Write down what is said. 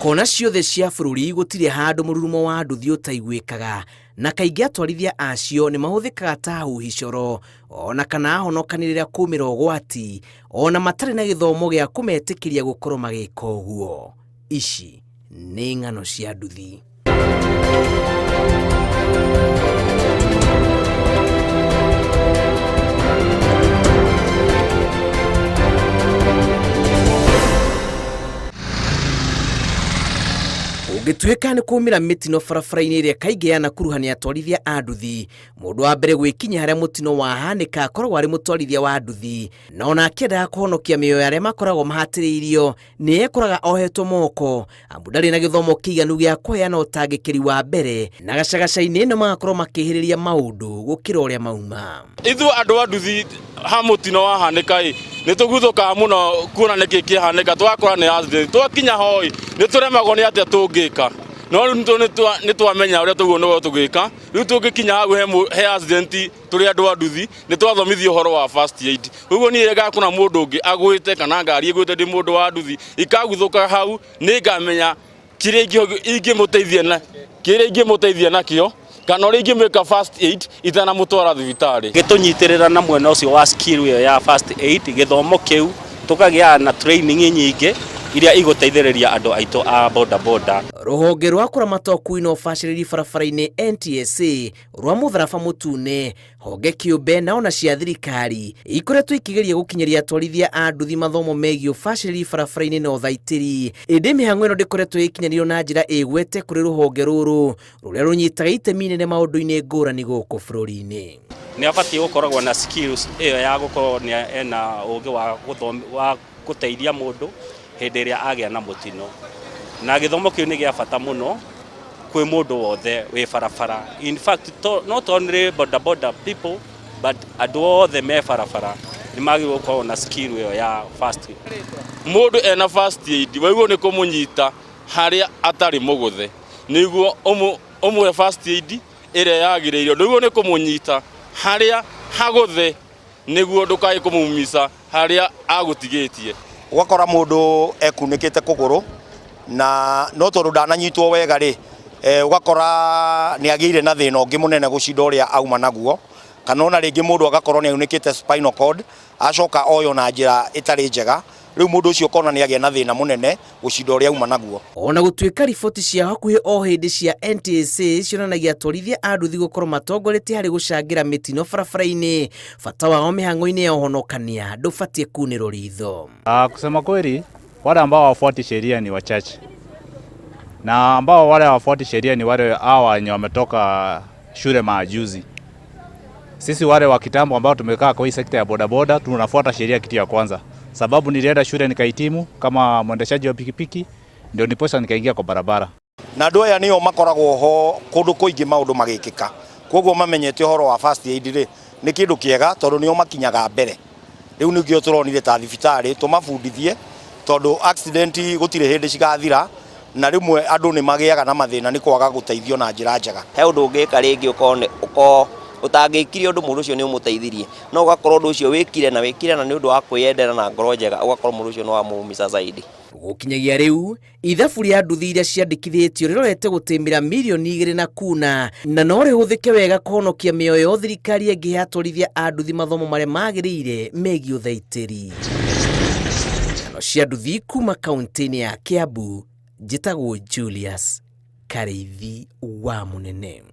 Kona ciothe cia bũrũri gũtirĩ handũ mũrurumo wa nduthi ũtaiguĩkaga, na kaingĩ atwarithia acio nĩ mahũthĩkaga ta ahuhi coro, ona kana ahonokanĩrĩra kumĩra ũgwati, ona matarĩ na gĩthomo gĩa kũmetĩkĩria gũkorwo magĩka ũguo. Ici nĩ ng'ano cia nduthi. Gĩtuĩka nĩ kumĩra mĩtino barabara-inĩ ĩrĩa kaingĩ yanakuruhania atwarithia a nduthi, mũndũ wa mbere gwĩkinya harĩa mũtino wahanĩka akoragwo arĩ mũtwarithia wa nduthi, na ona akĩendaga kũhonokia mĩoyo ya arĩa makoragwo mahatĩrĩirio nĩ ekoraga ohetwo moko, amu ndarĩ na gĩthomo kĩiganu gĩa kũheana ũtangĩkĩri wa mbere, na gacagaca-inĩ ĩno magakorwo makĩhĩrĩria maũndũ gũkĩra ũrĩa mauma. Ithuĩ andũ a nduthi ha mũtino wahanĩka nĩ tũguthũkaga mũno kuona nĩkĩ kĩhanĩka, twakora nĩ accident, twakinya hoi nĩ tũremagwo nĩ atĩa tũngĩka, no rĩu nĩ twamenya ũrĩa tũguo tũgĩka. Rĩu tũngĩkinya hau he accident tũrĩ andũ a nduthi nĩ twathomithio ũhoro wa first aid. Ũguo niĩ ngakora mũndũ ũngĩ agwĩte kana ngari ĩgwĩte ndĩ mũndũ wa nduthi ikaguthũka hau, nĩ ngamenya kĩrĩa ingĩmũteithia nakĩo, kana ũrĩa ingĩmwĩka first aid itanamũtwara thibitarĩ. Gĩtũnyitĩrĩra na mwena ũcio wa skill ĩyo ya first aid, gĩthomo kĩu tũkagĩa na training nyingĩ iria igũteithĩrĩria andũ aitũ a boda. Rũhonge rwa kũramata ũkui na ũbacĩrĩri barabara-inĩ NTSA rwa mũtharaba mũtune, honge kĩũmbe na ona cia thirikari ikoretwo ikĩgeria gũkinyĩria atwarithia a nduthi mathomo megiĩ ũbacĩrĩri barabara-inĩ na ũthaitĩri. Ĩndĩ mĩhang'o ĩno ndĩkoretwo ĩkinyanĩrio na njĩra ĩgwete kũrĩ rũhonge rũrũ rũrĩa rũnyitaga itemi inene maũndũ-inĩ ngũrani gũkũ bũrũri-inĩ. Nĩ abatiĩ gũkoragwo na skills ĩyo ya gũkorwo ena ũgĩ wa gũteithia mũndũ hĩndĩ ĩrĩa agĩa na mũtino, na gĩthomo kĩu nĩ gĩa bata mũno kwĩ mũndũ wothe wĩ barabara. In fact, not only boda people but andũ othe me barabara nĩ magĩrĩirwo gũkorwo na skill ĩyo ya first aid. Mũndũ ena first aid waigwo nĩ kũmũnyita harĩa atarĩ mũgũthe, nĩguo ũmwe first aid ĩrĩa yagĩrĩirwo, nĩguo nĩ kũmũnyita harĩa hagũthe, nĩguo ndũkae kũmũmica harĩa agũtigĩtie. Ũgakora mũndũ ekunĩkĩte kũgũrũ na no tondũ ndananyitwo wega ũgakora nĩ agĩire na thĩna ũngĩ mũnene gũcinda ũrĩa auma naguo, kana ona rĩngĩ mũndũ agakorwo nĩ aunĩkĩte spinal cord acoka oyo na njĩra ĩtarĩ njega, rĩu mũndũ ũcio ũkona nĩ agĩa na thĩna mũnene gũcinda ũrĩa auma naguo. Ona gũtuĩka riboti cia hakuhĩ o hĩndĩ cia NTSA cionanagia atwarithia a nduthi gũkorwo matongoretie harĩ gũcangĩra mĩtino barabara-inĩ, bata wao mĩhang'o-inĩ ya ũhonokania ndũbatiĩ kunĩrwo ritho. Kusema kweli, wale ambao hawafuati sheria ni wachache, na ambao wale hawafuati sheria ni wale hawa wenye wametoka shule majuzi. Sisi wale wa kitambo ambao tumekaa kwa hii sekta ya bodaboda tunafuata sheria kitu ya kwanza, sababu nilienda shule nikahitimu kama mwendeshaji wa pikipiki, ndio niposa nikaingia kwa barabara. Na andũ aya nĩo makoragwo ho kũndũ kũingĩ maũndũ magĩkĩka, koguo mamenyete ũhoro wa first aid nĩ kĩndũ kĩega tondũ nĩo makinyaga mbere. Rĩu nĩkĩo tũronire ta thibitarĩ tũmabundithie, tondũ accident gũtirĩ hĩndĩ cigathira, na rĩmwe andũ nĩ magĩaga na mathĩna nĩ kwaga gũteithio na njĩra njega. He ũndũ ũngĩka rĩngĩ ũko ũtangĩkire ũndũ mũndũ ũcio nĩ ũmũteithirie, no ũgakorwo ũndũ ũcio wĩkire na nĩ ũndũ wa kwĩyendera na ngoro njega, ũgakorwo mũndũ ũcio no wamũmica zaidi. Gũkinyagia rĩu ithabu rĩa nduthi iria ciandĩkithĩtio rĩrorete gũtĩmĩra mirioni 2 na kuna, na no rĩhũthĩke wega kũhonokia mĩoyo thirikari ĩngĩhe atwarithia a nduthi mathomo marĩa magĩrĩire megiĩ ũthaitĩri. Ng'ano cia nduthi kuma kaunti-inĩ ya Kiambu, njĩtagwo Julius Karĩithi wa Mũnene.